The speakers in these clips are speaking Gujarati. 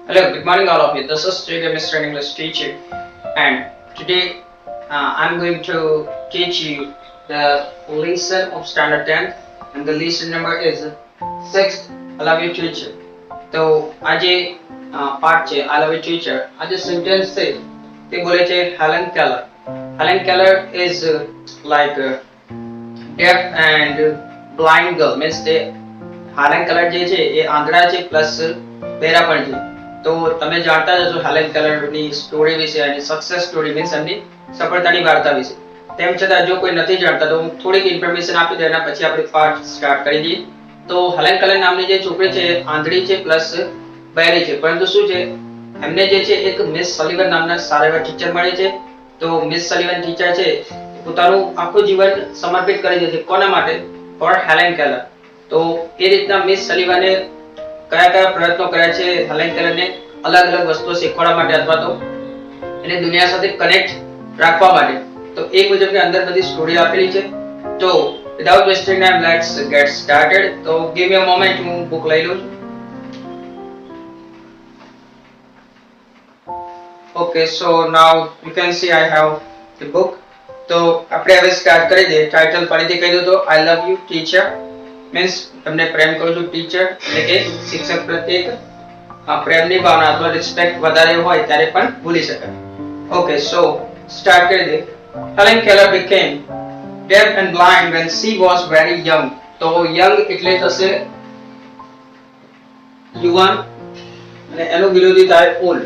Hello, good morning, all of you. This is Jacob, Mr. English teacher, and today I'm going to teach you the lesson of standard 10, and the lesson number is 6th. I love you, teacher. તો આજે પાઠ છે I love you, teacher. આજે સેન્ટેન્સ છે તે બોલે છે Helen Keller. Helen Keller is like deaf and blind girl. Means તે Helen Keller જે છે એ આંધળા છે પ્લસ બહેરા પણ છે. તો તમે જાણતા જ હશો હેલેન કેલરની સ્ટોરી વિશે અને સક્સેસ સ્ટોરી મીન્સ એમની સફળતાની વાર્તા વિશે. તેમ છતાં જો કોઈ નથી જાણતા તો હું થોડીક ઇન્ફોર્મેશન આપી દઉં એના પછી આપણે પાઠ સ્ટાર્ટ કરી દઈએ. તો હેલેન કેલર નામની જે છોકરી છે આંધળી છે પ્લસ બહેરી છે, પરંતુ શું છે એમને જે છે એક મિસ સલિવન નામના સારા એવા ટીચર મળે છે. તો મિસ સલિવન ટીચર છે પોતાનું આખું જીવન સમર્પિત કરી દે છે કોના માટે? For Helen Keller. તો એ રીતના મિસ સલિવને કયા કયા પ્રયત્નો કર્યા છે હેલેન કેલરને અલગ અલગ વસ્તુઓ શીખવાડવા માટે અથવા તો એને દુનિયા સાથે કનેક્ટ રાખવા માટે. તો એ મુજબની અંદર બધી સ્ટોરી આપેલી છે. તો without wasting time let's gate started. તો ગીવ મી અ મોમેન્ટ, હું બુક લઈ લઉં છું. Okay, so now you can C I have the book. તો આપણે હવે સ્ટાર્ટ કરી દઈએ. ટાઇટલ ફરીથી કહી દઉં તો આઈ લવ યુ ટીચર, મીન્સ તમને પ્રેમ કરું છું ટીચર, એટલે કે શિક્ષક પ્રત્યે પ્રેમની ભાવના અથવા રિસ્પેક્ટ વધારે હોય ત્યારે પણ ભૂલી શકાય. ઓકે, સો સ્ટાર્ટ કરી દે. Helen Keller became deaf and blind when she was very young. તો young એટલે થશે યુવાન અને એનું વિરોધી થાય old.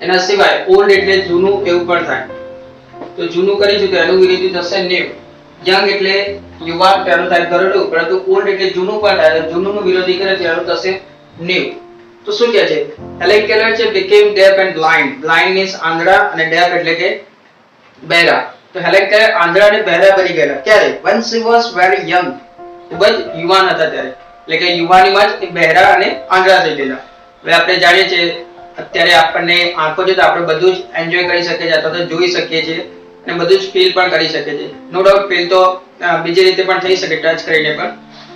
એના સિવાય old એટલે જૂનું એવું પણ થાય. તો જૂનું કરીશું તો એનું વિરોધી થશે new. young એટલે યુવાન તેનું થાય ઘરડું, પરંતુ old એટલે જૂનું પણ થાય. જૂનુંનું વિરોધી કરે તેનું થશે new. તો શું કહે છે? Helen Keller છે became deaf and blind. blind means આંધળા અને deaf એટલે કે બહેરા. તો Helen Keller આંધળા અને બહેરા બની ગયેલા ક્યારે? when she was very young. ખૂબ જ યુવાન હતા ત્યારે, એટલે કે યુવાનીમાં જ બહેરા અને આંધળા થઈ ગયેલા. હવે આપણે જાણીએ છીએ અત્યારે આપણને આંખો છે તો આપણે બધું જ એન્જોય કરી શકીએ છીએ અથવા તો જોઈ શકીએ છીએ અને બધું જ ફીલ પણ કરી શકીએ છીએ. નો ડાઉટ ફીલ તો બીજી રીતે પણ થઈ શકે ટચ કરીને પણ,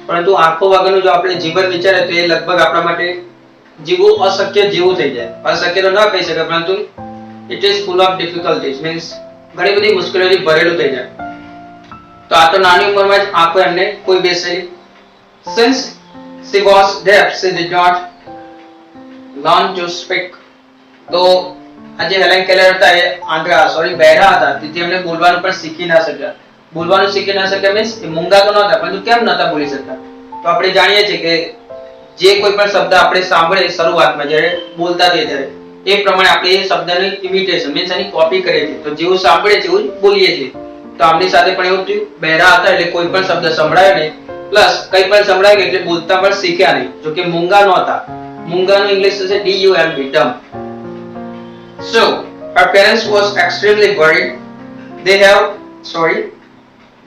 પરંતુ આંખો વગરનું જો આપણે જીવન વિચારે તો એ લગભગ આપણા માટે જીવવું અશક્ય જેવું થઈ જાય. અશક્ય તો ન કહી શકાય, પરંતુ it is full of difficulties, means ઘણી બધી મુશ્કેલીઓથી ભરેલું થઈ જાય. તો આ તો નાની ઉંમરમાં જ આંખો એમને કોઈ બેસેલી. since she was deaf she did not learn to speak. તો આજે હેલેન કેલર હતા એ આંધળા બહેરા હતા, તેથી એમને બોલવાનું પણ શીખી ના શક્યા. બોલવાનું શીખી ના શક્યા મીન્સ એ મૂંગા તો નહોતા, પરંતુ કેમ નહોતા બોલી શકતા? તો આપણે જાણીએ છીએ કે જે કોઈ પણ શબ્દ આપણે સાંભળે શરૂઆતમાં જ્યારે બોલતા થઈએ ત્યારે એ પ્રમાણે આપણે એ શબ્દની ઇમિટેશન મીન્સ એની કોપી કરીએ છીએ. તો જેવું સાંભળે છે એવું બોલીએ છીએ. તો આમની સાથે પણ એવું થયું. બહેરા હતા એટલે કોઈ પણ શબ્દ સંભળાયો નહીં, પ્લસ કંઈ પણ સંભળાય એટલે બોલતા પણ શીખ્યા નહીં. જો કે મૂંગા નહોતા. મૂંગાનું ઇંગ્લિશ થશે dumb, dumb. So her parents was extremely worried.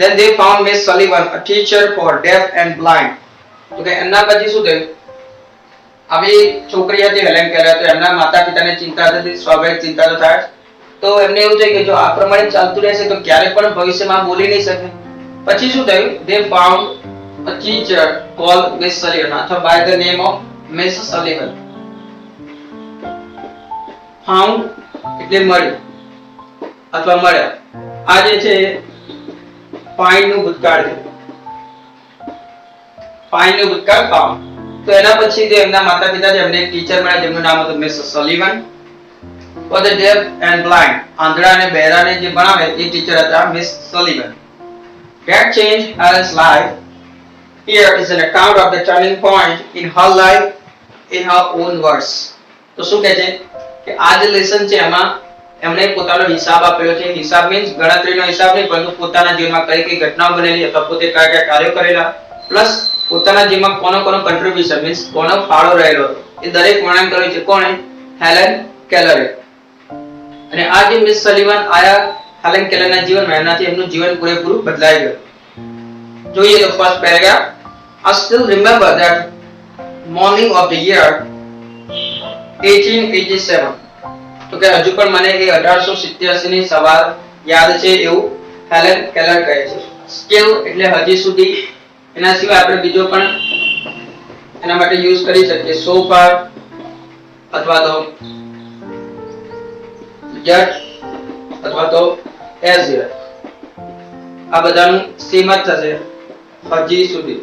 Then they found Miss Sullivan, a teacher for deaf and blind. તો કે એમના પછી શું થયું? આવી છોકરી હતી હેલેન કેલર, તો એમના માતા પિતાને ચિંતા હતી, સ્વાભાવિક ચિંતા તો થાય. તો એમને એવું થયું કે જો આ પ્રમાણે ચાલતું રહેશે તો ક્યારેક પણ ભવિષ્યમાં બોલી નહીં શકે. પછી શું થયું? They found a teacher called Miss Sullivan, અથવા by the name of Miss Sullivan. Found એટલે મળ્યું અથવા મળ્યા. આ જે છે find નું ભૂતકાળ છે. find નું ભૂતકાળ found. તો એના પછી જે એમના માતા પિતા છે એમને એક ટીચર મળ્યા જેમનું નામ હતું Miss Sullivan. For the deaf and blind, આંધળા અને બહેરાને જે ભણાવે એ ટીચર હતા Miss Sullivan. That changed Helen's life. Here is an account of the turning point in her life in her own words. તો શું કહે છે કે આ જે લેસન છે એમાં એમણે પોતાનો હિસાબ આપેલો છે. હિસાબ મીન્સ ગણતરીનો હિસાબ નહીં, પરંતુ પોતાના જીવનમાં કઈ કઈ ઘટનાઓ બનેલી અથવા પોતે કયા કયા કાર્યો કરેલા, પ્લસ પોતાના જીવનમાં કોનો કોનો કન્ટ્રીબ્યુશન મીન્સ કોનો ફાળો રહેલો હતો એ દરેક વર્ણન કર્યું છે. કોણે? હેલેન કેલરે. અને આ જે મિસ સલિવન આયા હેલેન કેલરના જીવનમાં, એનાથી એમનું જીવન પૂરેપૂરું બદલાઈ ગયું. જોઈએ તો first paragraph. I still remember that morning of the year 1887. તો કે હજુ પણ મને એ 1887 ની સવાર યાદ છે એવું હેલેન કેલર કહે છે. સ્ટીલ એટલે હજી સુધી. એના સિવાય આપણે બીજો પણ એના માટે યુઝ કરી શકીએ સો ફાર અથવા તો યટ અથવા તો એઝ યટ. આ બધાનું સેમ જ થશે હજી સુધી.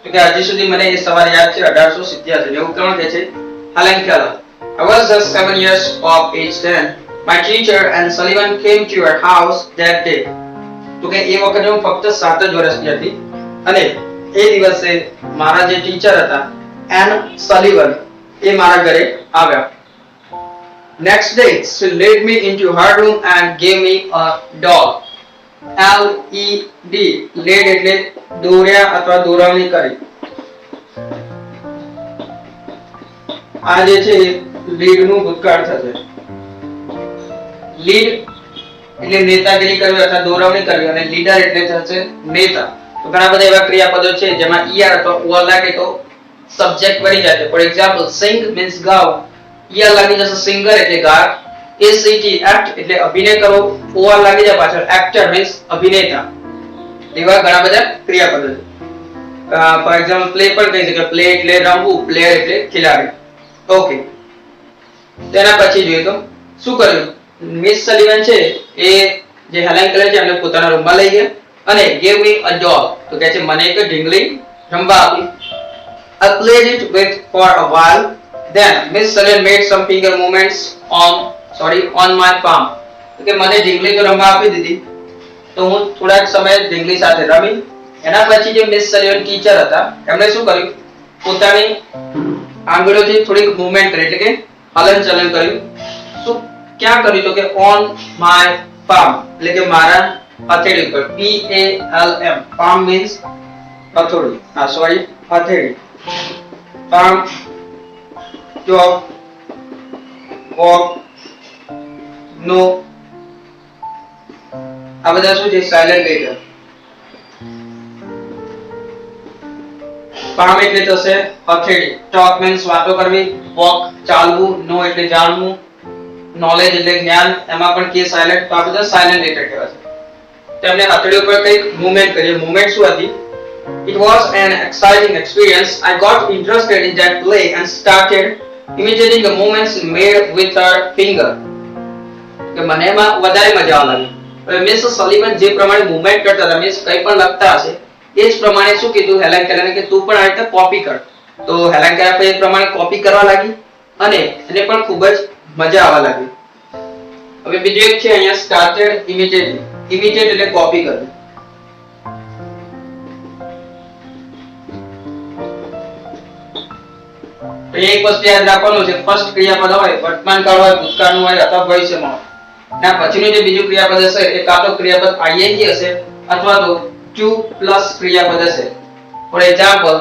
તો કે હજી સુધી મને એ સવાલ યાદ છે 1887 એવું કોણ કહે છે? Helen Keller. I was just 7 years of age then. My teacher and Sullivan came to your house that day. તો કે એ વખતે હું ફક્ત 7 જ વર્ષની હતી અને એ દિવસે મારા જે ટીચર હતા એન સલિવન એ મારા ઘરે આવ્યા. Next day she led me into her room and gave me a doll. LED lead એટલે દોર્યા અથવા દોરવણી કરી. આ જે છે લીડ નું ભૂતકાળ થશે. લીડ એટલે નેતાગીરી કરવી અથવા દોરવણી કરવી અને લીડર એટલે થશે નેતા. તો ઘણા બધા એવા ક્રિયાપદો છે જેમાં er અથવા or લાગે તો સબ્જેક્ટ બની જાય છે. ફોર એક્ઝામ્પલ sing means ગાવ, er લાગી જશે સિંગર એટલે ગાયક, act એટલે અભિનય કરો, or લાગી જાય પાછળ actor means અભિનેતા. એવા ઘણા બધા ક્રિયાપદો છે. ફોર એક્ઝામ્પલ પ્લે પણ કહી શકે, પ્લે એટલે રમવું, પ્લેયર એટલે ખેલાડી. ઓકે, તેના પછી જોઈએ તો શું કર્યું? મિસ સલિવન છે એ જે હેલેન કેલર છે એમને પોતાના રૂમમાં લઈ ગયા અને gave me a doll. તો કહે છે મને એક ઢીંગલી રમવા આપી. I played it with for a while. Then Miss Sullivan made some finger movements on my palm. તો કે મને ઢીંગલી તો રમવા આપી દીધી તો હું થોડાક સમય ઢીંગલી સાથે રમી. એના પછી જે મિસ સલિવન ટીચર હતા એમણે શું કર્યું? પોતાની આંગળીઓથી થોડીક મૂવમેન્ટ કરી એટલે કે હલનચલન કર્યું. શું ક્યાં કર્યું? તો કે on my palm એટલે કે મારા હથેળી ઉપર. PALM palm means હથોડી. હથેળી. palm top walk no આ બધા શું છે? Silent letter. palm એટલે થશે હથેળી, talk means વાતો કરવી, walk ચાલવું, know એટલે જાણવું, knowledge એટલે જ્ઞાન, એમાં પણ કે સાયલેન્ટ. તો આ બધા સાયલેન્ટ લેટર કહેવાય છે. તેમને હથેળી ઉપર કંઈક મૂવમેન્ટ કરી. મૂવમેન્ટ શું હતી? It was an exciting experience. I got interested in that play and started imitating the movements made with her finger. કે મને એમાં વધારે મજા આવવા લાગી. હવે મિસ સલિવન જે પ્રમાણે મૂવમેન્ટ કરતા હતા, મિસ કંઈ પણ લખતા હશે એ જ પ્રમાણે શું કીધું હેલેન કેલરને કે તું પણ આ રીતે કોપી કર. તો હેલેન કેલર પણ એ પ્રમાણે કોપી કરવા લાગી અને એને પણ ખૂબ જ મજા આવવા લાગી. હવે બીજું એક છે અહીંયા સ્ટાર્ટેડ ઇમિટેટિંગ. ઇમિટેટ એટલે કોપી કરવી. તો એક વસ્તુ યાદ રાખવાનું છે, ફર્સ્ટ ક્રિયાપદ હોય વર્તમાન કાળ હોય, ભૂતકાળનું હોય અથવા ભવિષ્યમાં હોય. ના પછીનું જે બીજું ક્રિયાપદ હશે એ કાં તો ક્રિયાપદ ing હશે અથવા તો to પ્લસ ક્રિયાપદ હશે. For example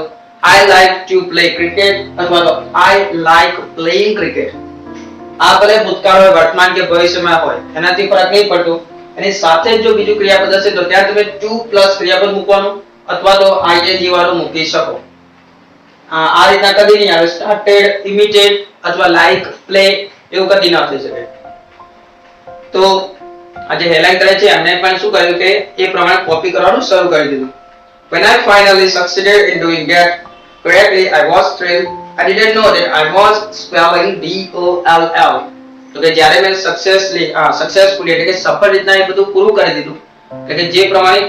I like to play cricket અથવા તો I like playing cricket. આ ભલે ભૂતકાળ હોય, વર્તમાન કે ભવિષ્યમાં હોય એનાથી ફરક નહીં પડતો. એની સાથે જ જો બીજું ક્રિયાપદ હશે તો ત્યાં તમે to પ્લસ ક્રિયાપદ મૂકવાનું અથવા તો ing વાળું મૂકી શકો. આ રીતના કદી નહીં આવે. સ્ટાર્ટેડ, ઇમિટેટ અથવા લાઈક, પ્લે એવું કદી ના થઈ શકે. તો આજે હેલેન કરે છે એમને પણ શું કર્યું કે એ પ્રમાણે કોપી કરવાનું શરૂ કરી દીધું. When I finally succeeded in doing that correctly, I was thrilled. I didn't know that I was spelling DOLL. તો કે જ્યારે મેં સક્સેસફુલી એટલે કે સફળ રીતના એ બધું પૂરું કરી દીધું એટલે કે જે પ્રમાણે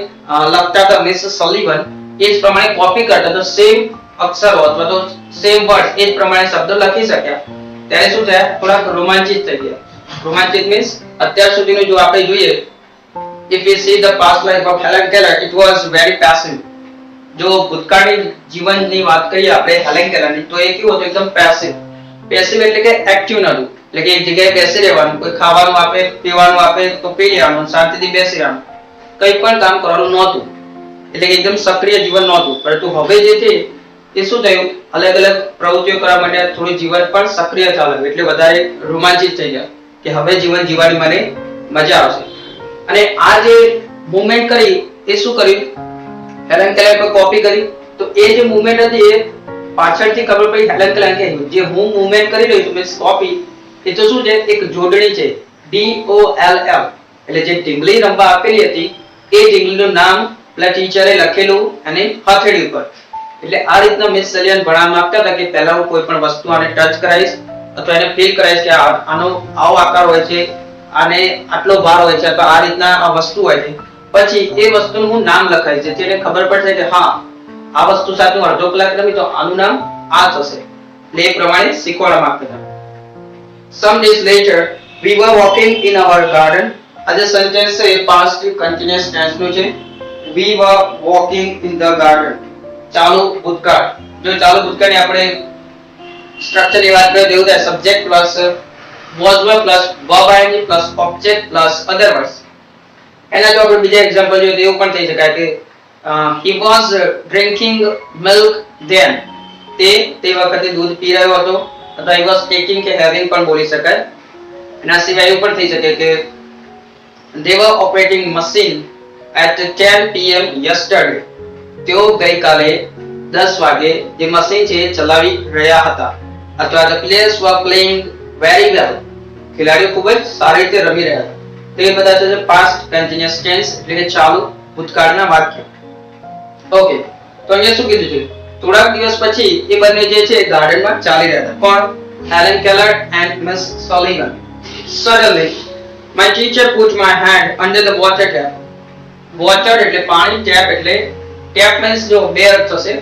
લખતા હતા મિસ સલિવન એ જ પ્રમાણે કોપી કરતા તો સેમ અક્ષરો અથવા તો સેમ વર્ડ એ જ પ્રમાણે શબ્દો લખી શક્યા. ત્યારે શું થયા? થોડાક રોમાંચિત થઈ ગયા. રોમાંચિત મીન્સ અત્યાર સુધીનું જો આપણે જોઈએ, if we see the past life of Helen Keller, it was very passive. જો ભૂતકાળની જીવનની વાત કરીએ આપણે હેલેન કેલરની તો એ કેવું હતું? એકદમ પેસિવ. પેસિવ એટલે કે એક્ટિવ નહોતું. એટલે કે એક જગ્યાએ બેસી રહેવાનું, કોઈ ખાવાનું આપે, પીવાનું આપે તો પી લેવાનું, શાંતિથી બેસી રહેવાનું, કંઈ પણ કામ કરવાનું નહોતું. એટલે કે એકદમ સક્રિય જીવન નહોતું. પરંતુ હવે જે છે એ શું થયું? અલગ અલગ પ્રવૃત્તિઓ કરવા માટે થોડું જીવન પણ સક્રિય થવા લાગ્યું. એટલે વધારે રોમાંચિત થઈ ગયા કે હવે જીવન જીવવાની મને મજા આવશે. અને આ જે મૂવમેન્ટ કરી એ શું કર્યું? હેલેન કેલર પર કોપી કરી. તો એ જે મૂવમેન્ટ હતી એ પાછળથી ખબર પડી હેલેન કેલર કે જે હું મૂવમેન્ટ કરી રહી છું મીન્સ કોપી એ તો શું છે? એક જોડણી છે DOLL. એટલે જે ઢીંગલી રમવા આપેલી હતી એ ઢીંગલીનું નામ પેલા ટીચરે લખેલું અને હથેળી ઉપર એટલે આ રીતના મિસ સલિવન ભણાવવા માંગતા હતા કે પહેલા હું કોઈ પણ વસ્તુ આને ટચ કરાવીશ અથવા એને ફીલ કરાવીશ કે આનો આવો આકાર હોય છે, આને આટલો ભાર હોય છે અથવા આ રીતના આ વસ્તુ હોય છે, પછી એ વસ્તુનું હું નામ લખાઈશ જેથી એને ખબર પડશે કે હા આ વસ્તુ સાથે હું અડધો કલાક રમી તો આનું નામ આ થશે. એટલે એ પ્રમાણે શીખવાડવા માંગતા હતા. Some days later we were walking in our garden. આજે સેન્ટેન્સ છે past continuous tense નું છે. We were walking in the garden. ચાલુ ભૂતકાળ. જો ચાલુ ભૂતકાળની આપણે સ્ટ્રક્ચર ની વાત કરીએ તો એવું થાય subject plus was were plus verb ing plus object plus other words. એના જો આપણે બીજા એક્ઝામ્પલ જોઈએ તો એવું પણ થઈ શકાય કે he was drinking milk then. તે વખતે દૂધ પી રહ્યો હતો અથવા he was taking કે having પણ બોલી શકાય. એના સિવાય એવું પણ થઈ શકે કે they were operating machine at 10 pm yesterday. તેઓ ગઈકાલે 10 વાગે જે મશીન છે એ ચલાવી રહ્યા હતા. અથવા the players were playing very well. ખેલાડીઓ ખૂબ જ સારી રીતે રમી રહ્યા હતા. તો એ બધા છે past continuous tense એટલે કે ચાલુ ભૂતકાળના વાક્ય. ઓકે, તો અહીંયા શું કીધું છે? થોડાક દિવસ પછી એ બંને જે છે ગાર્ડનમાં ચાલી રહ્યા હતા. કોણ? Helen Keller and Miss Sullivan. Suddenly my teacher put my hand under the water tap. Water એટલે પાણી, tap એટલે tap means જો બે અર્થ થશે.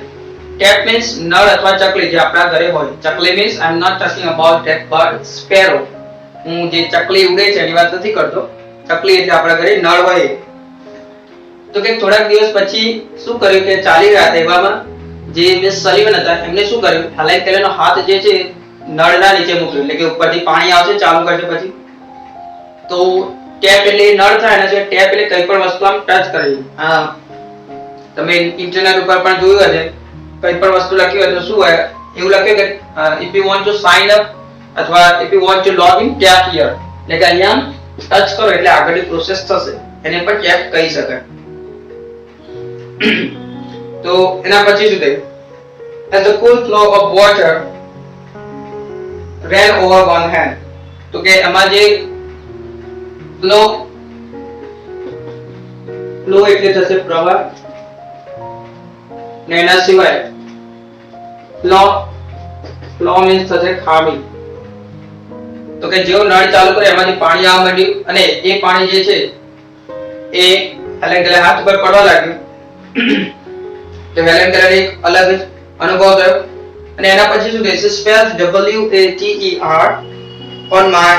Tap means નળ અથવા ચકલી જે આપણા ઘરે હોય. ચકલી means I am not talking about that bird, sparrow. હું જે ચકલી ઉડે છે એની વાત નથી કરતો. ચકલી એટલે આપણા ઘરે નળ હોય. તો કે થોડાક દિવસ પછી શું કર્યું કે ચાલી રહ્યા હતા એવામાં જે મિસ સલિવન હતા એમને શું કર્યું હેલેન કેલરનો હાથ જે છે નળના નીચે મૂક્યો એટલે કે ઉપરથી પાણી આવશે ચાલુ કરશે પછી તો ટેપ એટલે નળ થાય અને જે ટેપ એટલે કઈ પણ વસ્તુ આમ ટચ કરી તમે ઇન્ટરનેટ ઉપર પણ જોયું હશે કઈ પણ વસ્તુ લખ્યું હોય તો શું હોય એવું લખ્યું કે if you want to sign up અથવા if you want to log in tap here એટલે કે અહીંયા ટચ કરો એટલે આગળની પ્રોસેસ થશે એને પણ ટેપ કહી શકાય. તો એના પછી શું થયું as the cool flow of water ran over one hand. તો કે એમાં જે ફ્લો એટલે થશે પ્રવાહ ને એના સિવાય ફ્લો મીન્સ થશે ખામી. તો કે જેવો નળ ચાલુ કરે એમાંથી પાણી આવવા માંડ્યું અને એ પાણી જે છે એ હેલેન કેલર હાથ પર પડવા લાગ્યું. તો હેલેન કેલર એક અલગ અનુભવ થયો અને એના પછી શું થયું spells WATER on my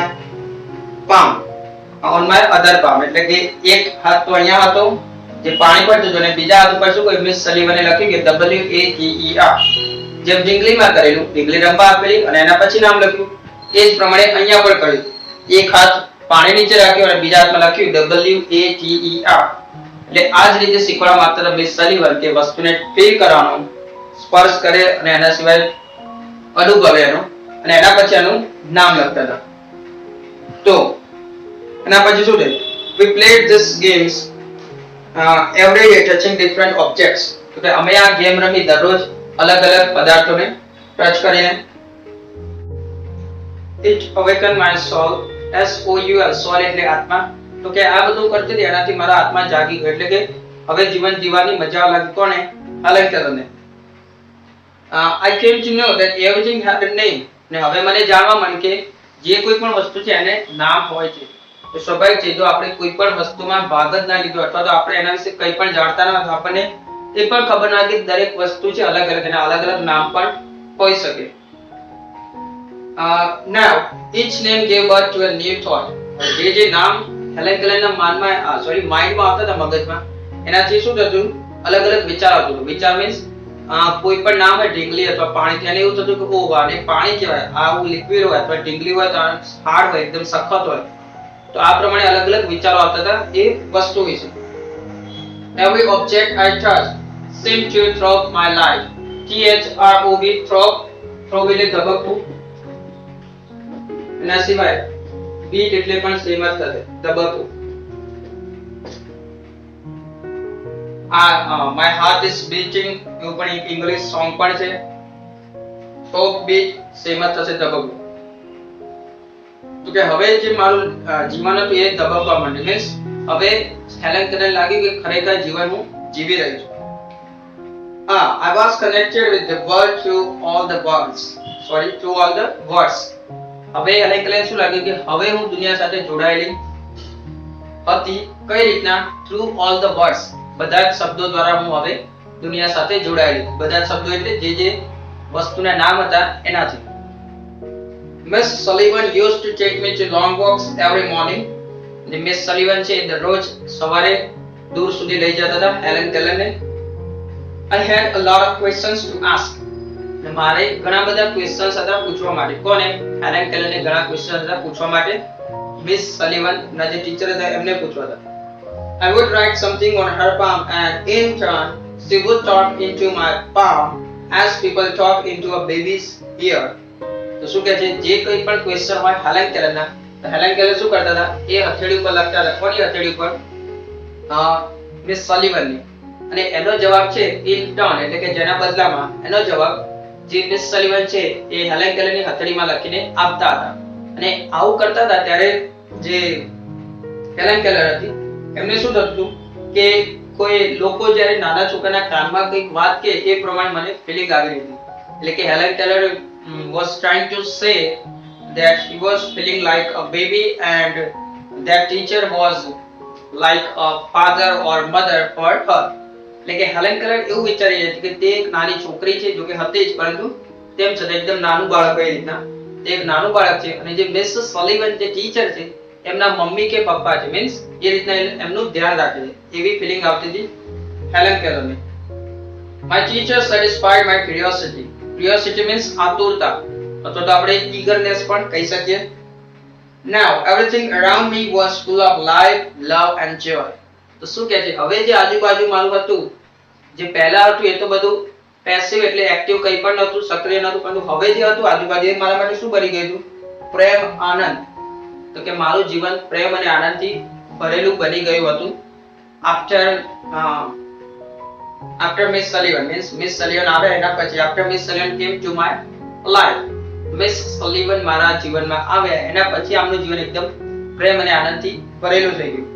palm, on my other palm એટલે કે એક હાથ તો અહીંયા હતો જે પાણી પડતું હતું અને બીજા હાથ ઉપર શું કોઈ મિસ સલિવને લખ્યું કે WATER જેમ ડિંગલીમાં કરેલું ડિંગલી રંબા આપેલી અને એના પછી નામ લખ્યું એ જ પ્રમાણે અહીંયા પણ કર્યું એક હાથ પાણી નીચે રાખ્યો અને બીજા હાથમાં લખ્યું WATER. એટલે આ જ રીતે શીખવાડવા માંગતા હતા મિસ સલિવન કે વસ્તુને ફીલ કરવાનો સ્પર્શ કરે અને એના સિવાય અનુભવે એનો અને એના પછી એનું નામ લખતા હતા. તો એના પછી શું થયું we played this games every day touching different objects. તો કે અમે આ ગેમ રમી દરરોજ અલગ અલગ પદાર્થોને ટચ કરીને it awakened my soul SOUL soul એટલે આત્મા. તો કે આ બધું કરતી હતી એનાથી મારા આત્મા જાગી ગયો એટલે કે હવે જીવન જીવવાની મજા લાગી. કોને? Helen કેલરને. I came to know that everything had a name. ને હવે મને જાણવા મળ્યું કે જે કોઈ પણ વસ્તુ છે એને નામ હોય છે. તો સ્વાભાવિક છે જો આપણે કોઈ પણ વસ્તુમાં ભાગ જ ના લીધો અથવા તો આપણે એના વિશે કંઈ પણ જાણતા ન હોય તો આપણને એ પણ ખબર ના કે દરેક વસ્તુ છે અલગ અલગ એના અલગ અલગ નામ પણ હોઈ શકે. Now each name gave birth to a new thought. જે નામ હેલેન કેલરના માઇન્ડમાં આવતા હતા મગજમાં એનાથી શું થતું અલગ અલગ વિચાર આવતો હતો. વિચાર મીન્સ કોઈ પણ નામ હોય ઢીંગલી અથવા પાણી તેને એવું થતું કે ઓહ આને પાણી કહેવાય આવું લિક્વિડ હોય અથવા ઢીંગલી હોય તો હાર્ડ હોય એકદમ સખત હોય. તો આ પ્રમાણે અલગ અલગ વિચારો આવતા હતા એ વસ્તુ વિશે. Every object I touched seemed to throb my life. THROB throb એટલે ધબકવું. એના સિવાય બીટ એટલે પણ સેમ જ થશે ધબકવું. My heart is beating એવું પણ એક ઇંગ્લિશ સોંગ પણ છે. throb beat સેમ જ થશે ધબકવું. તો કે હવે જે મારું જીવન હતું એ ધબકવા માંડ્યું મીન્સ હવે હેલેન કેલરને લાગ્યું કે ખરેખર જીવન હું જીવી રહી છું. I was connected with the world through all the words. Sorry, through all the words. હવે એને કલે શું લાગ્યું કે હવે હું દુનિયા સાથે જોડાયેલી હતી. કઈ રીતના? Through all the words. બધા જ શબ્દો દ્વારા હું હવે દુનિયા સાથે જોડાયેલી. બધા જ શબ્દો એટલે જે વસ્તુના નામ હતા એનાથી. Miss Sullivan used to take me to long walks every morning. જે મિસ સલીવન છે દરરોજ સવારે દૂર સુધી લઈ જતા હતા Helen કેલરને. I had a lot of questions to ask. મારે ઘણા બધા ક્વેશ્ચન્સ હતા પૂછવા માટે. કોને? હેલન કેલરને ઘણા ક્વેશ્ચન્સ હતા પૂછવા માટે. મિસ સલીવન ના જે ટીચર હતા એમને પૂછવા હતા. I would write something on her palm and in turn she would talk into my palm as people talk into a baby's ear. તો શું કહે છે? જે કોઈ પણ ક્વેશ્ચન હોય હેલન કેલરના તો હેલન કેલર શું કરતા હતા? એ હથેળી ઉપર લખતા હતા. કોની હથેળી ઉપર? મિસ સલીવનની. અને એનો જવાબ છે ઇન ટર્ન એટલે કે જેના બદલામાં એનો જવાબ જે મિસ સલીવન છે એ હેલન કેલરની હથેળીમાં લખીને આપતા હતા. અને આવું કરતા હતા ત્યારે જે હેલન કેલર હતી એમને શું થતું હતું કે કોઈ લોકો જ્યારે નાના છોકરાના કાનમાં કંઈક વાત કે એ પ્રમાણે મને ફીલિંગ આવી રહી હતી. એટલે કે Helen Keller was trying to say that he was feeling like a baby and that teacher was like a father or mother for her. એટલે કે હેલન કેલર એવું વિચારી રહી હતી કે તે એક નાની છોકરી છે જો કે હતી જ પરંતુ તેમ છતાં એકદમ નાનું બાળક એ રીતના તે એક નાનું બાળક છે અને જે મિસ સલીવન જે ટીચર છે એમના મમ્મી કે પપ્પા છે મીન્સ એ રીતના એમનું ધ્યાન રાખે છે એવી ફીલિંગ આવતી હતી હેલન કેલરને. My teacher satisfied my curiosity. Curiosity means આતુરતા અથવા તો આપણે eagerness પણ કહી શકીએ. Now everything around me was full of life, love and joy. તો શું કહે છે? હવે જે આજુબાજુ મારું હતું જે પહેલા હતું એ તો બધું પેસિવ એટલે એક્ટિવ કંઈ પણ નહોતું, સક્રિય નહોતું, પરંતુ હવે જે હતું આજુબાજુ એ મારા માટે શું બની ગયું હતું? પ્રેમ, આનંદ. તો કે મારું જીવન પ્રેમ અને આનંદથી ભરેલું બની ગયું હતું. After Miss Sullivan means Miss Sullivan આવે એના પછી after Miss Sullivan came to my life. Miss Sullivan મારા જીવનમાં આવ્યા એના પછી આમનું જીવન એકદમ પ્રેમ અને આનંદથી ભરેલું થઈ ગયું.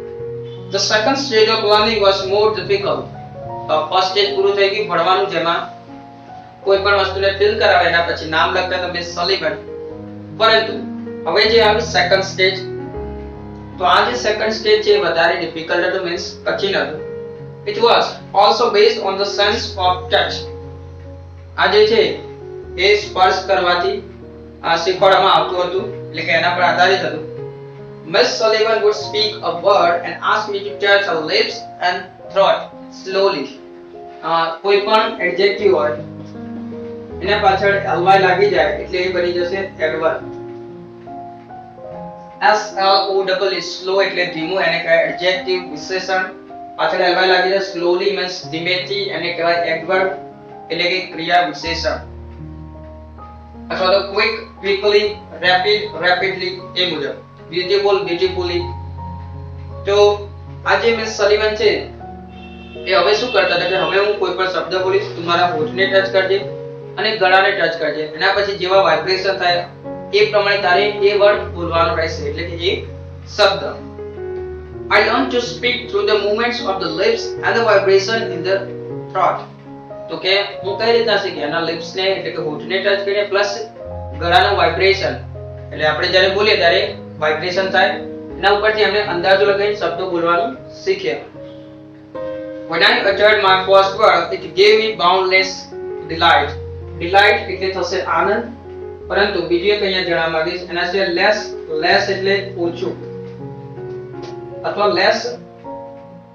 The second stage of learning was more difficult. First stage પૂરું થઈ ગયું ભણવાનું જેમાં કોઈ પણ વસ્તુને ફિલ કરાવે એના પછી નામ લખતા હતા મિસ સલીવન. પરંતુ હવે જે આવ્યું સેકન્ડ સ્ટેજ તો આ જે સેકન્ડ સ્ટેજ છે વધારે ડિફિકલ્ટ હતું મીન્સ કઠિન હતું. It was also based on the sense of touch. આ જે છે એ સ્પર્શ કરવાથી શીખવાડવામાં આવતું હતું એટલે કે એના પર આધારિત હતું. Miss Sullivan would speak a word and ask me to touch her lips and throat slowly. કોઈ પણ એડજેક્ટિવ હોય એના પાછળ ly લાગી જાય એટલે એ બની જશે એડવર્બ. SLOW સ્લો એટલે ધીમું એને કહેવાય એડજેક્ટિવ વિશેષણ. પાછળ ly લાગી જાય સ્લોલી મીન્સ ધીમેથી એને કહેવાય એડવર્બ એટલે કે ક્રિયા વિશેષણ. અથવા તો ક્વિક ક્વિકલી, રેપિડ રેપિડલી એ મુજબ. Beautiful beautifully. તો આ જે મિસ સલીવન છે એ હવે શું કરતા હતા કે હવે હું કોઈ પણ શબ્દ બોલીશ તું મારા હોઠને ટચ કરજે અને ગળાને ટચ કરજે. એના પછી જેવા વાઇબ્રેશન થાય એ પ્રમાણે તારે એ વર્ડ બોલવાનો રહેશે એટલે કે એ શબ્દ. I learned to speak through the movements of the lips and the vibration in the throat. તો કે હું કઈ રીતના શીખી એના લિપ્સ ને એટલે કે હોઠને ટચ કરીને પ્લસ ગળાનું વાઇબ્રેશન એટલે આપણે જ્યારે બોલીએ ત્યારે વાઇબ્રેશન થાય એના ઉપરથી આપણે અંદાજો લગાવીને શબ્દો બોલવાનું શીખ્યા. When I uttered my first word, it gave me boundless delight. Delight એટલે થશે આનંદ. પરંતુ બીજું એક અહીંયા જણાવવા માંગીશ એના છે less એટલે ઓછું અથવા less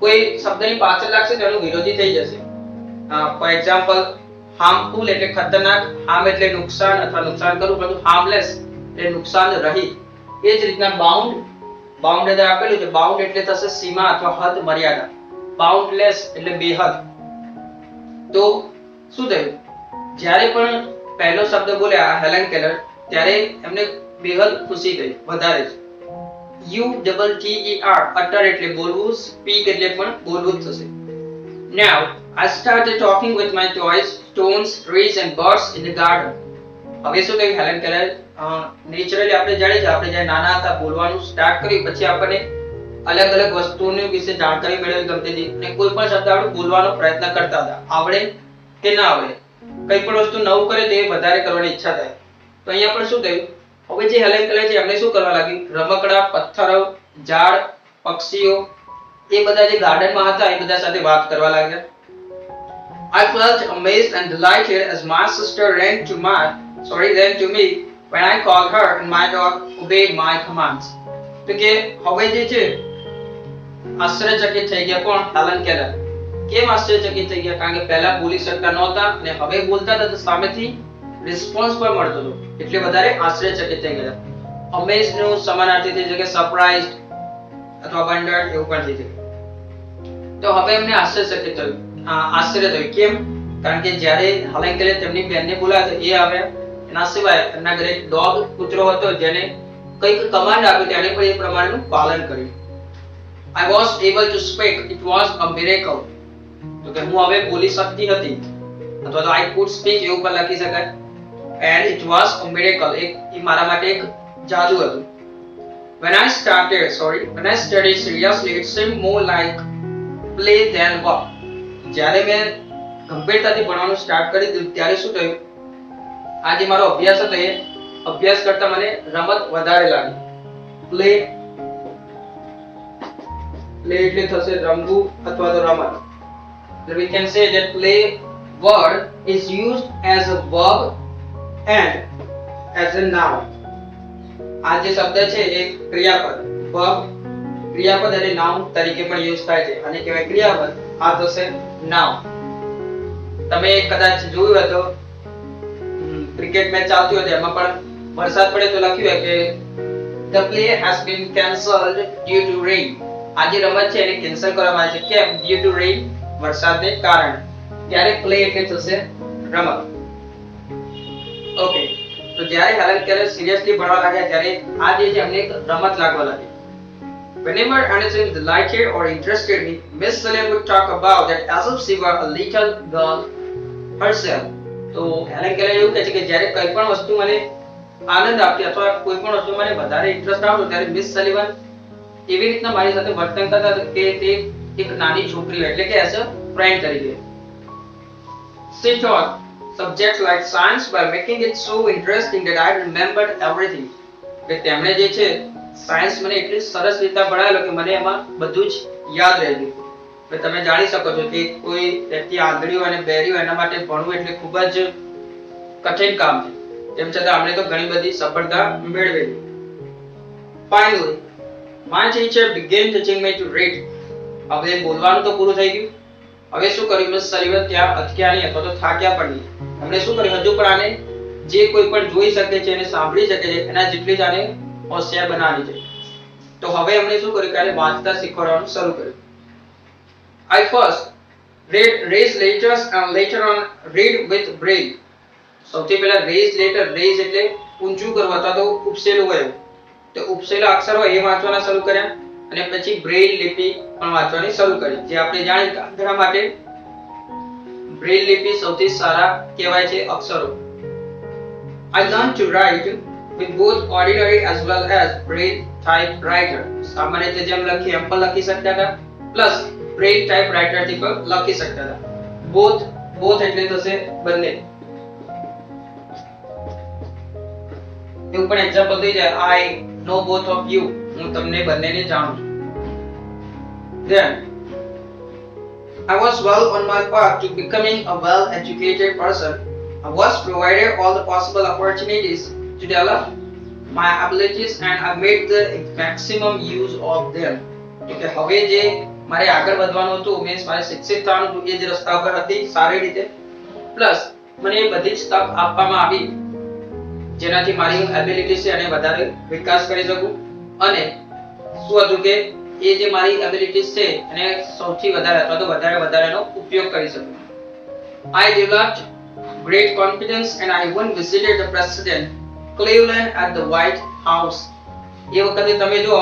કોઈ શબ્દની પાછળ લાગશે તો એનું વિરોધી થઈ જશે. ફોર એક્ઝામ્પલ હાર્મફુલ એટલે ખતરનાક, હાર્મ એટલે નુકસાન અથવા નુકસાન કરવું, પરંતુ હાર્મલેસ એટલે નુકસાન રહિત. એ જ રીતના બાઉન્ડ અંદર આપેલું છે બાઉન્ડ એટલે થશે સીમા અથવા હદ મર્યાદા, બાઉન્ડલેસ એટલે બેહદ. તો શું થયું જ્યારે પણ પહેલો શબ્દ બોલ્યા હેલન કેલર ત્યારે એમને બેહદ ખુશી થઈ વધારે જ. UTTER utter એટલે બોલવું, speak એટલે પણ બોલવું જ થશે. Now I started talking with my toys, stones, trees and birds in the garden. હવે શું થયું હેલન કેલર નેચરલી આપણે જાણીએ છીએ આપણે જ્યારે નાના હતા બોલવાનું સ્ટાર્ટ કર્યું પછી આપણને અલગ અલગ વસ્તુઓની વિશે જાણકારી મેળવવી ગમતી હતી અને કોઈ પણ શબ્દ આપણે બોલવાનો પ્રયત્ન કરતા હતા આવડે કે ના આવડે, કઈ પણ વસ્તુ નવું કરે તે વધારે કરવાની ઈચ્છા થાય. તો અહીંયા પણ શું થયું, હવે જે હેલેન કેલર છે એમને શું કરવા લાગી, રમકડા, પથ્થરો, ઝાડ, પક્ષીઓ એ બધા જે ગાર્ડનમાં હતા એ બધા સાથે વાત કરવા લાગ્યા. I felt amazed and delighted as my sister ran to me when I called her and my dog obeyed my commands. તો કે હવે જે છે આશ્ચર્યચકિત થઈ ગયા કોણ, હેલેન કેલર. કેમ આશ્ચર્યચકિત થઈ ગયા, કારણ કે પહેલા બોલી શકતા નહોતા અને હવે બોલતા હતા તો સામેથી રિસ્પોન્સ પણ મળતો હતો, એટલે વધારે આશ્ચર્યચકિત થઈ ગયા. અમેઝ નું સમાનાર્થી થઈ શકે સરપ્રાઇઝ્ડ અથવા વન્ડર્ડ એવું પણ થઈ શકે. તો હવે એમને આશ્ચર્યચકિત થયું, આશ્ચર્ય થયું. કેમ? કારણ કે જ્યારે હેલેન કેલર તેમની બેનને બોલાવ્યા એ આવ્યા, એના સિવાય એમના ઘરે ડોગ કૂતરો હતો જેને કંઈક કમાન્ડ આપ્યો તેને પણ એ પ્રમાણેનું પાલન કર્યું. I was able to speak. It was a miracle. તો કે હું હવે બોલી શકતી હતી અથવા તો I could speak એવું પણ લખી શકાય. And it was a miracle. એ મારા માટે એક જાદુ હતું. When I studied seriously, it seemed more like play than work. જ્યારે મેં ગંભીરતાથી ભણવાનું સ્ટાર્ટ કરી દીધું ત્યારે શું થયું, આ જે મારો અભ્યાસ હતો એ અભ્યાસ કરતા મને રમત વધારે લાગી. પ્લે એટલે થશે રમવું અથવા તો રમત. We can say that play word is used as a verb and as a noun. આ જે શબ્દ છે એ ક્રિયાપદ, verb ક્રિયાપદ અને નાઉન તરીકે પણ યુઝ થાય છે. અને કહેવાય ક્રિયાપદ, આ થશે નાઉન. તમે કદાચ જોયું હોય તો ક્રિકેટ મેચ ચાલતી હોય એમાં પણ વરસાદ પડે તો લખ્યું હોય કે the play has been cancelled due to rain. આ જે રમત છે એને કેન્સલ કરવામાં આવી છે. કેમ? due to rain, વરસાદને કારણે. ત્યારે પ્લે એટલે થશે રમત. ઓકે, તો જ્યારે હેલેન કેલર સિરિયસલી ભણવા લાગ્યા ત્યારે આ જે છે એમને એક રમત લાગવા લાગી. Whenever anything delighted or interested me, Miss Sullivan would talk about that as if she were a little girl herself. તો હેલેન કેલર એવું કહે છે કે જ્યારે કોઈ પણ વસ્તુ મને આનંદ આપતી અથવા કોઈ પણ વસ્તુ મને વધારે ઇન્ટરેસ્ટ આવતો ત્યારે મિસ સલિવન એવી રીતના મારી સાથે વર્તન કરતા કે તે એક નાની છોકરી હોય, એટલે કે એઝ અ ફ્રેન્ડ તરીકે. She taught subjects like science by making it so interesting that I remembered everything. કે તેમણે જે છે સાયન્સ મને એટલી સરસ રીતે ભણાવેલો કે મને એમાં બધું જ યાદ રહી ગયું. એટલે તમે જાણી શકો છો કે કોઈ વ્યક્તિ આંધળી હોય અને બહેરી હોય એના માટે ભણવું એટલે ખૂબ જ કઠિન કામ છે. તેમ છતાં આપણે તો ઘણી બધી સફળતા મેળવેલી. Finally, my teacher began teaching me to read. હવે બોલવાનું તો પૂરું થઈ ગયું. હવે શું કર્યું, મિસ સલિવન ત્યાં અટક્યા નહીં અથવા તો થાક્યા પણ નહીં. એમણે શું કર્યું, હજુ પણ આને જે કોઈ પણ જોઈ શકે છે અને સાંભળી શકે છે એના જેટલી જ આને હોશિયાર બનાવવાની છે. તો હવે એમણે શું કર્યું કે આને વાંચતા શીખવાડવાનું શરૂ કર્યું. I first read raised letters and later on read with braille. સૌથી પહેલા raised letter, raise એટલે ઊંચું કરવું અથવા તો ઉપસેલું હોય, તો ઉપસેલા અક્ષર હોય એ વાંચવાના શરૂ કર્યા અને પછી બ્રેઇલ લિપિ પણ વાંચવાની શરૂ કરી. જે આપણે જાણીએ કે આંધળા માટે બ્રેઇલ લિપિ સૌથી સારા કહેવાય છે અક્ષરો. I learned to write with both ordinary as well as braille typewriter. સામાન્ય રીતે જેમ લખી એમ પણ લખી શકતા હતા, પ્લસ braille typewriter થી પણ લખી શકતા હતા. both એટલે થશે બંને. એવું પણ એક્ઝામ્પલ થઈ જાય, I know both of you. હું તમને બંનેને જાણું છું. Then I was well on my path to becoming a well-educated person. I was provided all the possible opportunities to develop my abilities and I made the maximum use of them. કે હવે જે મારે આગળ વધવાનું હતું, મીન્સ મારે શિક્ષિત થવાનું હતું, એ જ રસ્તા પર હતી સારી રીતે. પ્લસ મને એ બધી જ તક આપવામાં આવી જેનાથી મારી એબિલિટી છે એને વધારે વિકાસ કરી શકું અને શું હતું કે એ જે મારી એબિલિટીઝ છે એને સૌથી વધારે અથવા તો વધારેનો ઉપયોગ કરી શકું. I developed great confidence and I even visited the president Cleveland at the White House. એ વખતે તમે જો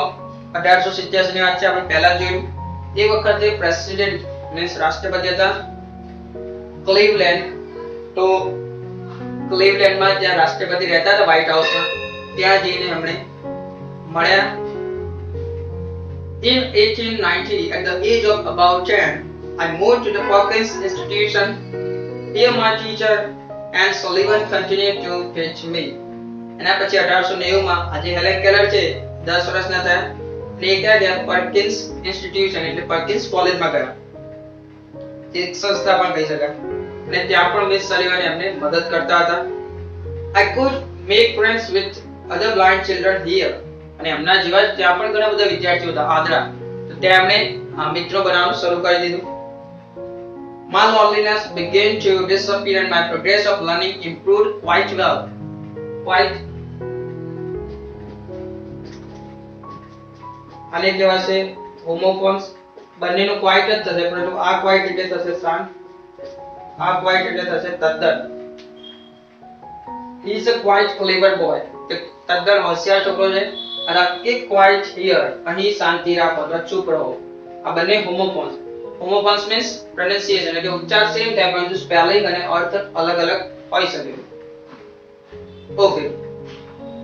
1887 ની વાત છે, આપણે પહેલા જોયું. એ વખતે પ્રેસિડેન્ટ મીન્સ રાષ્ટ્રપતિ હતા ક્લીવલેન્ડ. તો ક્લીવલેન્ડમાં જ્યાં રાષ્ટ્રપતિ રહેતા હતા વ્હાઇટ હાઉસમાં, ત્યાં જઈને એમણે મળ્યા. In 1890, at the age of about 10, I moved to the Perkins Institution Dear my teacher, and Sullivan continued to teach me. એના પછી 1890 માં આજે હેલેન કેલર છે 10 વર્ષના થયા એટલે એ ક્યાં ગયા પર્કિન્સ ઇન્સ્ટિટ્યુશન એટલે પર્કિન્સ કોલેજમાં ગયા એક સંસ્થા પણ કહી શકાય અને ત્યાં પણ મિસ સલિવન એમને મદદ કરતા હતા. I could make friends with other blind children here અને એમના જેવા જ ત્યાં પણ ઘણા બધા વિદ્યાર્થીઓ હતા આદરા તો ત્યાં એમણે મિત્રો બનાવવાનું શરૂ કરી દીધું. My loneliness began to disappear and my progress of learning improved quite well. આને કહેવાશે હોમોફોન્સ બંનેનું ક્વાઇટ જ થશે પરંતુ આ ક્વાઇટ એટલે થશે શાંત આ ક્વાઇટ એટલે થશે તદ્દન. He is a quite clever boy. તદ્દન હોશિયાર છોકરો છે અને એક ક્વાઇટ હિયર અહીં શાંતિ રાખો અથવા ચૂપ રહો આ બંને હોમોફોન્સ. હોમોફોન્સ મીન્સ પ્રોનન્સિએશન એટલે કે ઉચ્ચાર સેમ થાય પરંતુ સ્પેલિંગ અને અર્થ અલગ અલગ હોઈ શકે. ઓકે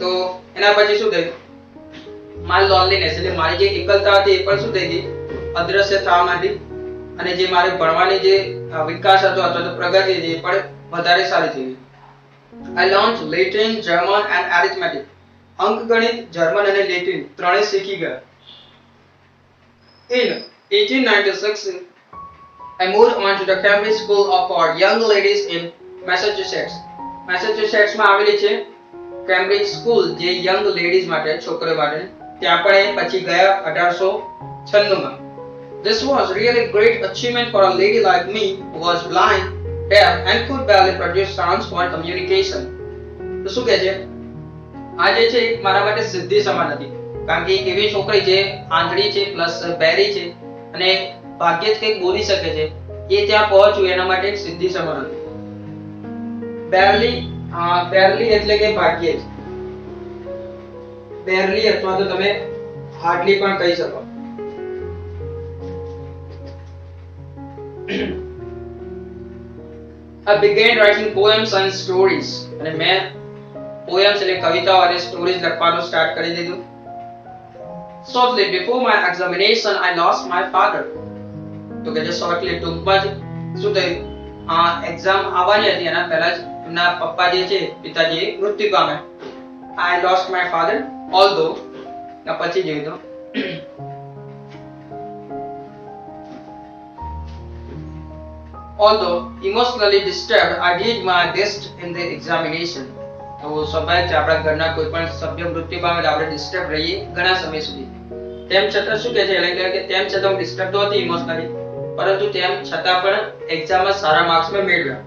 તો એના પછી શું થયું માય લોનલીનેસ એટલે મારી જે એકલતા હતી એ પણ શું થઈ ગઈ અદ્રશ્ય થવા માંડી અને જે મારે ભણવાની જે વિકાસ હતો અથવા તો પ્રગતિ હતી એ પણ વધારે સારી થઈ ગઈ. I learned Latin, German and arithmetic. અંકગણિત જર્મન અને લેટિન ત્રણેય શીખી ગયા. In 1896 I moved on to the Cambridge School for Young Ladies in Massachusetts. Massachusetts માં આવેલી છે કેમ્બ્રિજ સ્કૂલ જે યંગ લેડીઝ માટે છોકરીઓ માટે ત્યાં પણ એ પછી ગયા 1896 માં. This was really great achievement for a lady like me who was blind, deaf and could barely produce sounds for communication. તો શું કહે છે આ જે છે મારા માટે સિદ્ધિ સમાન હતી કારણ કે એક એવી છોકરી જે આંધળી છે પ્લસ બેરી છે અને ભાગ્યે જ કંઈક બોલી શકે છે એ ત્યાં પહોંચવું એના માટે એક સિદ્ધિ સમાન હતી. બેરલી એટલે કે ભાગ્યે જ બેરલી અથવા તો તમે હાર્ડલી પણ કહી શકો. I began writing poems and stories અને મેં poems એટલે કવિતાઓ અને સ્ટોરીઝ લખવાનું સ્ટાર્ટ કરી દીધું. Shortly before my examination I lost my father. તો કે જે shortly ટૂંકમાં જ શું થયું એક્ઝામ આવવાની હતી એના પહેલા જ એમના પપ્પા જે છે પિતાજી મૃત્યુ પામ્યા. I lost my father although ના પછી જોઈ તો although emotionally disturbed I did my best in the examination. તો સ્વાભાવિક છે આપણા ઘરના કોઈ પણ સભ્ય મૃત્યુ પામે તો આપણે ડિસ્ટર્બ રહીએ ઘણા સમય સુધી. તેમ છતાં શું કહે છે એટલે કે તેમ છતાં હું ડિસ્ટર્બ તો હતી ઇમોશનલી પરંતુ તેમ છતાં પણ એક્ઝામમાં સારા માર્ક્સ મેં મેળવ્યા.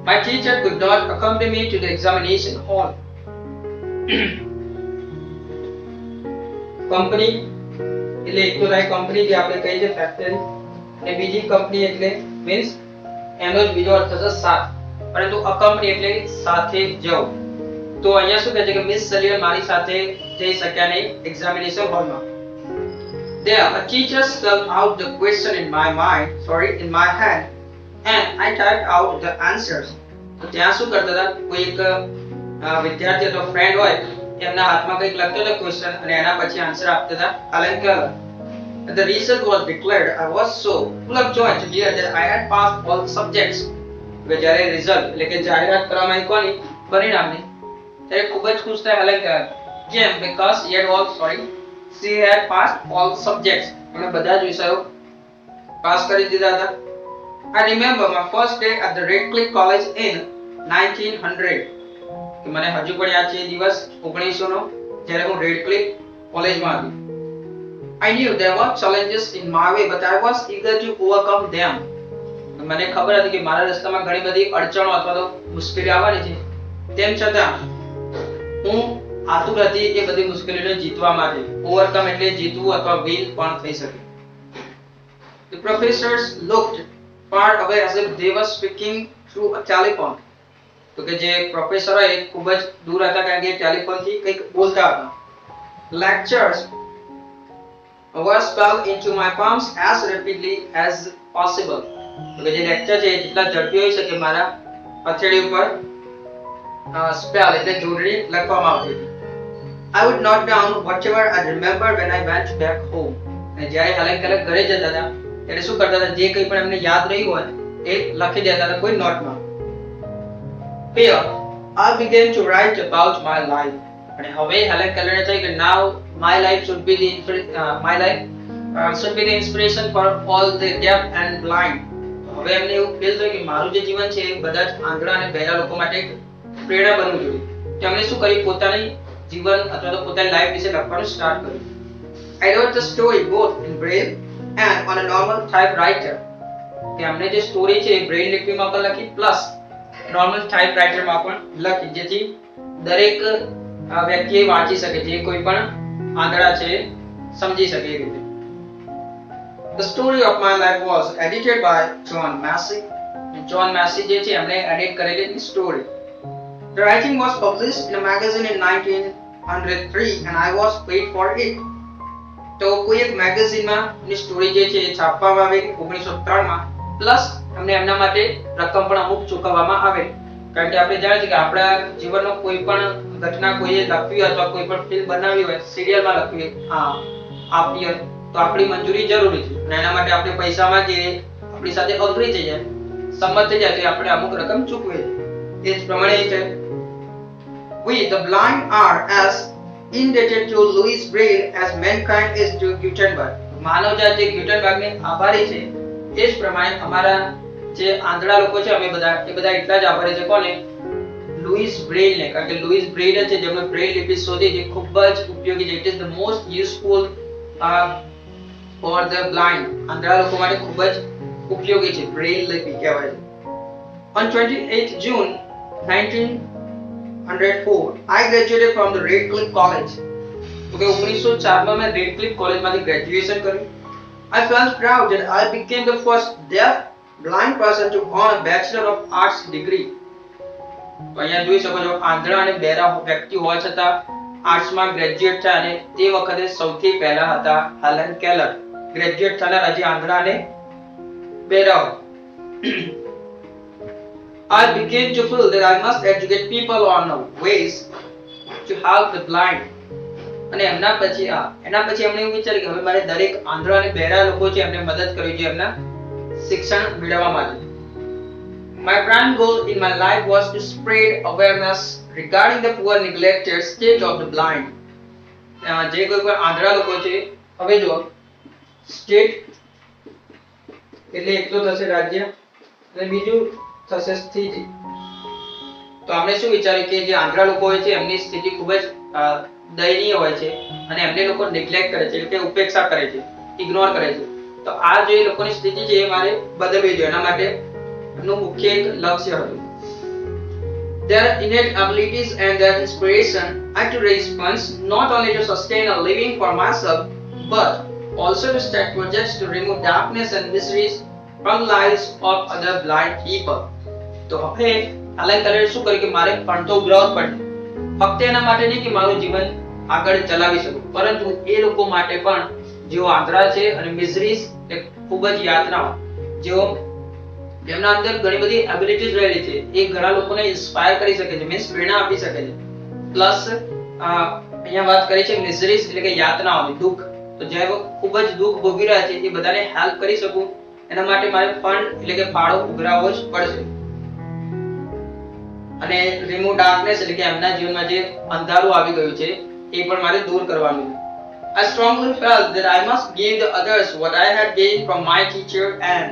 My teacher could not accompany me to the examination hall. Company એટલે એક તો થાય કંપની જે આપણે કહીએ છીએ ફેક્ટરી અને બીજી કંપની એટલે મીન્સ એનો જ બીજો અર્થ થશે સાથ પરંતુ અકમ્પની એટલે સાથે જવું. તો અહીંયા શું કહે છે કે મિસ સલિવન મારી સાથે જઈ શક્યા નહીં એક્ઝામિનેશન હોલમાં. There a teacher spelled out the question in my hand and I typed out the answers. તો ત્યાં શું કરતા હતા કોઈ એક વિદ્યાર્થી અથવા ફ્રેન્ડ હોય એમના હાથમાં કંઈક લખતો હતો ક્વેશ્ચન અને એના પછી આન્સર આપતા હતા Helen Keller. The result was declared. I was so full of joy to hear that I had passed all the subjects. જ્યારે રિઝલ્ટ એટલે કે જાહેરાત કરવામાં આવી કોની પરિણામની ત્યારે ખૂબ જ ખુશ થયા હેલેન કેલર કેમ because she had passed all subjects. એમણે બધા જ વિષયો પાસ કરી દીધા હતા. I remember my first day at the Radcliffe College in 1900. કે મને હજુ પણ યાદ છે એ દિવસ 1900 નો જ્યારે હું રેડક્લિફ કોલેજમાં હતી. I knew there were challenges in my way but I was eager to overcome them. મને ખબર હતી કે મારા રસ્તામાં ઘણી બધી અડચણો અથવા તો મુશ્કેલીઓ આવવાની છે તેમ છતાં હું આતુર હતી એ બધી મુશ્કેલીઓને જીતવા માટે. ઓવરકમ એટલે જીતવું અથવા વિન પણ થઈ શકે. The professors looked far away as if they were speaking through a telephone. તો કે જે પ્રોફેસરો એ ખૂબ જ દૂર હતા કારણ કે ટેલિફોનથી કંઈક બોલતા હતા. Lectures were spelled into my palms as rapidly as possible. તો કે જે લેક્ચર છે જેટલા ઝડપી હોઈ શકે મારા હથેળી ઉપર સ્પેલ એટલે જોડણી લખવામાં આવતી હતી. I would note down whatever I remember when I went back home. અને જ્યારે હેલેન કેલર ઘરે જતા હતા ત્યારે શું કરતા હતા જે કંઈ પણ એમને યાદ રહ્યું હોય એ લખી દેતા હતા કોઈ નોટમાં Here, I began to write about my life. અને હવે હેલેન કેલરે થઈ કે now my life should be the inspiration for all the deaf and blind. હવે એમને એવું ફીલ થયું કે મારું જે જીવન છે એ બધા જ આંધળા અને બહેરા લોકો માટે એક પ્રેરણા બનવું જોઈએ. તેમણે શું કર્યું, પોતાની જીવન અથવા તો પોતાની લાઈફ વિશે લખવાનું સ્ટાર્ટ કર્યું. I wrote the story both in braille and on a normal typewriter. કે અમને જે સ્ટોરી છે એ બ્રેઇલ લિપિમાં પણ લખી પ્લસ નોર્મલ ટાઇપરાઇટરમાં પણ લખી, જેથી દરેક વ્યક્તિએ વાંચી શકે, જે કોઈ પણ આંધળા છે સમજી શકે એ રીતે. The story of my life was edited by John Massey. John Massey જે છે એમણે એડિટ કરેલી story. The writing was published in a magazine in 1903 and I was paid for it. તો કોઈ એક મેગેઝિનમાં ની સ્ટોરી જે છે એ છાપવામાં આવી 1903 માં, પ્લસ અમને એમના માટે રકમ પણ અમુક ચૂકવવામાં આવે. કારણ કે આપણે જાણીએ છીએ કે આપણા જીવનનો કોઈ પણ ઘટના કોઈએ લખવી અથવા કોઈ પણ ફિલ્મ બનાવવી હોય, સિરિયલમાં લખવી આપવી હોય તો આપણી મંજૂરી જરૂરી છે, અને એના માટે આપણે પૈસા માંગીએ, આપણી સાથે અગ્રી થઈ જાય, સંમત થઈ જાય તો આપણે અમુક રકમ ચૂકવીએ. એ જ પ્રમાણે છે we the blind are as indebted to Louis Braille as mankind is to Gutenberg. માનવજાત જે ગ્યુટેનબર્ગને આભારી છે એ જ પ્રમાણે અમારા જે આંધળા લોકો છે અમે બધા એ બધા એટલા જ આભારી છે. કોને? લુઈસ બ્રેઇલને. કારણ કે લુઈસ બ્રેઇલ છે જેમણે બ્રેઇલ લિપિ શોધી, જે ખૂબ જ ઉપયોગી છે. It is the most useful for the blind. આંધળા લોકો માટે ખૂબ જ ઉપયોગી છે, બ્રેઇલ લિપિ કહેવાય છે. On 28th June 1904 I graduated from the Radcliffe College. તો કે 1904 માં મેં રેડક્લિફ કોલેજમાંથી ગ્રેજ્યુએશન કર્યું. I felt proud that I became the first deaf blind person to earn a Bachelor of Arts degree. તો અહીંયા જોઈ શકો છો, આંધળા અને બહેરા વ્યક્તિ હોવા છતાં આર્ટ્સમાં ગ્રેજ્યુએટ થયા, અને તે વખતે સૌથી પહેલા હતા હેલેન કેલર, ગ્રેજ્યુએટ થનાર હજી આંધળા અને બહેરા. I began to feel that I must educate people on ways to help the blind. અને એના પછી એમણે એવું વિચાર્યું કે હવે મારે દરેક આંધળા અને બહેરા લોકો છે એમને મદદ કરવી જોઈએ એમના શિક્ષણ મેળવવા માટે. My prime goal in my life was to spread awareness regarding the poor neglected state of the blind. જે કોઈ પણ આંધળા લોકો છે, હવે જો સ્ટેટ એટલે એક તો થશે રાજ્ય અને બીજું થશે સ્થિતિ. તો આપણે શું વિચાર્યું કે જે આંધળા લોકો હોય છે એમની સ્થિતિ ખૂબ જ દયનીય હોય છે અને એમને લોકો નેગ્લેક્ટ કરે છે, એટલે કે ઉપેક્ષા કરે છે, ઇગ્નોર કરે છે. તો આ જે લોકોની સ્થિતિ છે એ મારે બદલવી જોઈએ. એના માટે એમનું મુખ્ય એક લક્ષ્ય હતું. Their innate abilities and their inspiration are to raise funds not only to sustain a living for myself but also to start projects to remove darkness and miseries from lives of other blind people. તો હવે હેલેન કેલરે શું કર્યું કે મારે ફંડ તો ઉઘરાવવું પડે, ફક્ત એના માટે નહીં કે મારું જીવન આગળ ચલાવી શકું, પરંતુ એ લોકો માટે પણ જેઓ આંધળા છે અને મિઝરીઝ એ ખૂબ જ યાતનાઓ, જેમના અંદર ઘણી બધી એબિલિટીઝ રહેલી છે, એ ઘણા લોકોને ઇન્સ્પાયર કરી શકે છે, મીન્સ પ્રેરણા આપી શકે છે. પ્લસ અહીંયા વાત કરી છે મિઝરીઝ એટલે કે યાતનાઓની, દુઃખ. તો જે ખૂબ જ દુઃખ ભોગવી રહ્યા છે એ બધાને હેલ્પ કરી શકું, એના માટે મારે ફંડ એટલે કે ફાળો ઉઘરાવવો જ પડશે. અને રિમૂવ ડાર્કનેસ એટલે કે એમના જીવનમાં જે અંધારું આવી ગયું છે એ પણ મારે દૂર કરવાનું છે. I strongly felt that I must give the others what I had gained from my teacher and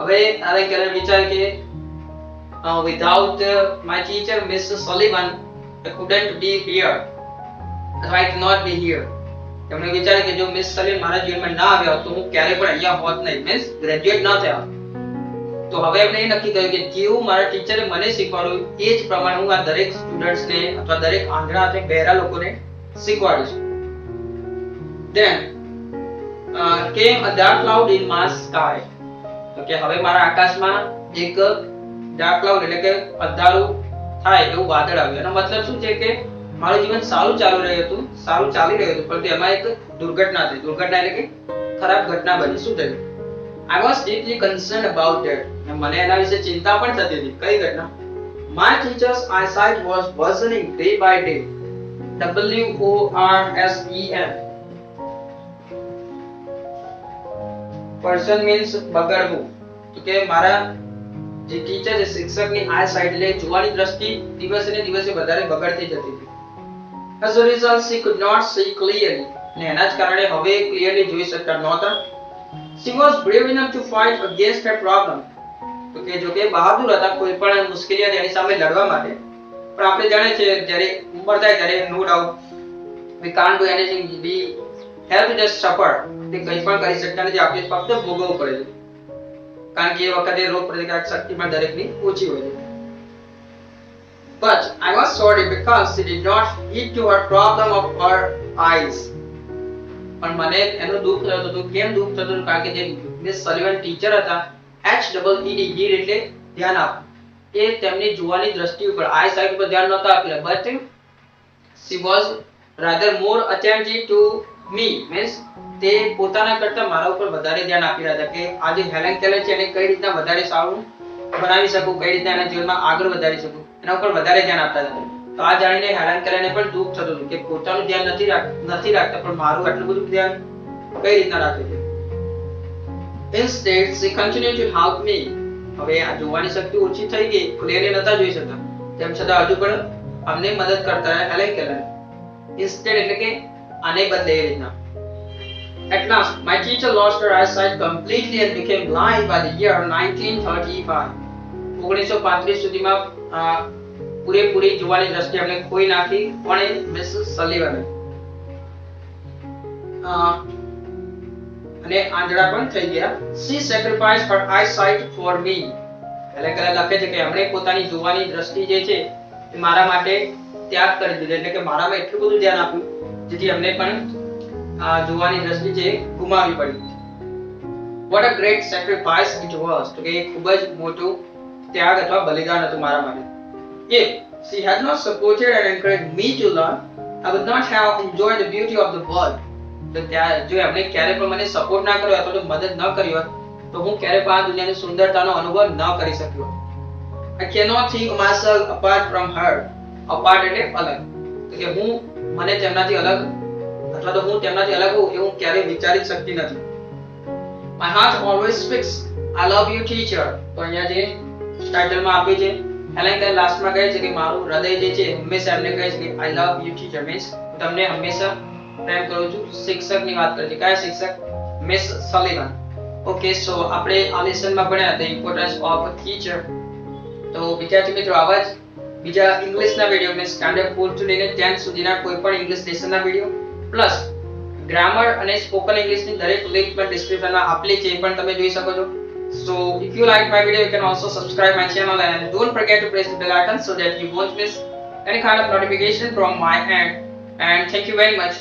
હવે હેલેન કેલર વિચાર કે without my teacher Miss Sullivan I couldn't be here. I cannot be here. તેમણે વિચાર્યું કે જો મિસ સલીન મારા જીવનમાં ના આવ્યા તો હું ક્યારે પણ અહીંયા હોત નહીં, મીન્સ ગ્રેજ્યુએટ ના થયા. તો હવે એમણે એ નક્કી કર્યું કે જેવું મારા ટીચરે મને શીખવાડ્યું એ જ પ્રમાણે હું આ દરેક સ્ટુડન્ટ્સને અથવા દરેક આંધળા અને બહેરા લોકોને શીખવાડીશ. Then came a dark cloud in my sky. તો કે હવે મારા આકાશમાં એક ડાર્ક ક્લાઉડ એટલે કે અંધારું થાય એવું વાદળ આવ્યું. એનો મતલબ શું છે કે મારું જીવન સારું ચાલી રહ્યું હતું, પરંતુ એમાં એક દુર્ઘટના થઈ. દુર્ઘટના એટલે કે ખરાબ ઘટના બની. શું થયું? I was deeply concerned about that. મને એના વિશે ચિંતા પણ થતી હતી. કઈ ઘટના? My teacher's eyesight was worsening day by day. WORSEN. Person means બગડવું. તો કે મારા જે ટીચર છે શિક્ષકની આ સાઈડ એટલે જોવાની દ્રષ્ટિ દિવસે ને દિવસે વધારે બગડતી જતી હતી. As a result, she could not see clearly. ને એના જ કારણે હવે ક્લિયરલી જોઈ શકતા નહોતા. She was brave enough to fight against her problem. તો કે જો કે બહાદુર હતા કોઈ પણ મુશ્કેલી આવે એની સામે લડવા માટે. પણ આપણે જાણીએ છીએ જ્યારે ઉંમર થાય ત્યારે no doubt we can't do anything, we have to just suffer. તે કંઈ પણ કરી શકતા નથી, આપણે ફક્ત ભોગવવું પડે છે. કારણ કે એ વખતે રોગ પ્રતિકારક શક્તિ પણ દરેકની ઓછી હોય છે. But I was sorry because she did not heed to her problem of her eyes. પણ મને એનું દુઃખ થતું હતું. કેમ દુઃખ થતું હતું? કારણ કે જે મિસ સલિવન ટીચર હતા, HEED હીડ એટલે ધ્યાન આપવું, એ તેમની જોવાની દ્રષ્ટિ ઉપર આઈ સાઇટ પર ધ્યાન નહોતા આપેલા. But she was rather more attentive to me, means તે પોતાના કરતા મારા ઉપર વધારે ધ્યાન આપી રહ્યા હતા કે આ જે હેલેન કેલર છે એને કઈ રીતના વધારે સારું બનાવી શકું, કઈ રીતના એના જીવનમાં આગળ વધારી શકું, એના ઉપર વધારે ધ્યાન આપતા હતા. તો આ જાણીને હેલેન કેલરને પણ દુઃખ થતું હતું કે પોતાનું ધ્યાન નથી રાખતા પણ મારું આટલું બધું ધ્યાન કઈ રીતના રાખે છે. Instead, she continued to help me. હવે આ જોવાની શક્તિ ઓછી થઈ ગઈ, ક્લિયરલી નતા જોઈ શકતા, તેમ છતાં હજુ પણ અમને મદદ કરતા રહ્યા હેલેન કેલર. Instead એટલે કે આને બદલે એ રીતના. At last, my teacher lost her eyesight completely and became blind by the year 1935. 1935 સુધીમાં પૂરેપૂરી જોવાની દ્રષ્ટિ આપણે ખોઈ નાખી. કોણે? મિસ સલિવને. અને આંધળા પણ થઈ ગયા. She sacrificed her eyesight for me. એટલે કે લખે છે કે એમણે પોતાની જોવાની દ્રષ્ટિ જે છે એ મારા માટે ત્યાગ કરી દીધો, એટલે કે મારામાં એટલું બધું ધ્યાન આપ્યું જેથી અમને પણ આ જોવાની દ્રષ્ટિ છે ગુમાવવી પડી. What a great sacrifice it was. તો કે ખૂબ જ મોટું ત્યાગ અથવા બલિદાન હતું મારા માટે. If she had not supported and encouraged me to learn, I would not have enjoyed the beauty of the world. તો ત્યાં જો એમણે ક્યારે પણ મને સપોર્ટ ના કર્યો અથવા તો મદદ ન કરી હોત તો હું ક્યારે પણ આ દુનિયાની સુંદરતાનો અનુભવ ન કરી શક્યો. I cannot think myself apart from her. Apart એટલે અલગ. તો કે હું મને તેમનાથી અલગ અથવા તો હું તેમનાથી અલગ હોઉં એવું ક્યારે વિચારી શકતી નથી. My heart always speaks, I love you teacher. તો અહીંયા જે ટાઇટલમાં આપી છે હેલેન કેલર લાસ્ટમાં કહે છે કે મારું હૃદય જે છે હંમેશા એમને કહે છે કે I love you teacher, means તમને હંમેશા પ્રેમ કરું છું. શિક્ષકની વાત કરે છે. કયા શિક્ષક? મિસ સલિવન. ઓકે, સો આપણે આ લેસનમાં ભણ્યા the importance of a teacher. તો વિદ્યાર્થી મિત્રો આવા જ બીજા ઇંગ્લિશના વિડિયો મેં સ્ટાન્ડર્ડ 4 થી લઈને 10 સુધીના કોઈ પણ ઇંગ્લિશ લેસનના વિડિયો પ્લસ ગ્રામર અને સ્પોકન ઇંગ્લિશની દરેક લિંક પણ ડિસ્ક્રિપ્શનમાં આપેલી છે, એ પણ તમે જોઈ શકો છો. So if you like my video, you can also subscribe my channel and don't forget to press the bell icon so that you won't miss any kind of notification from my end. And thank you very much.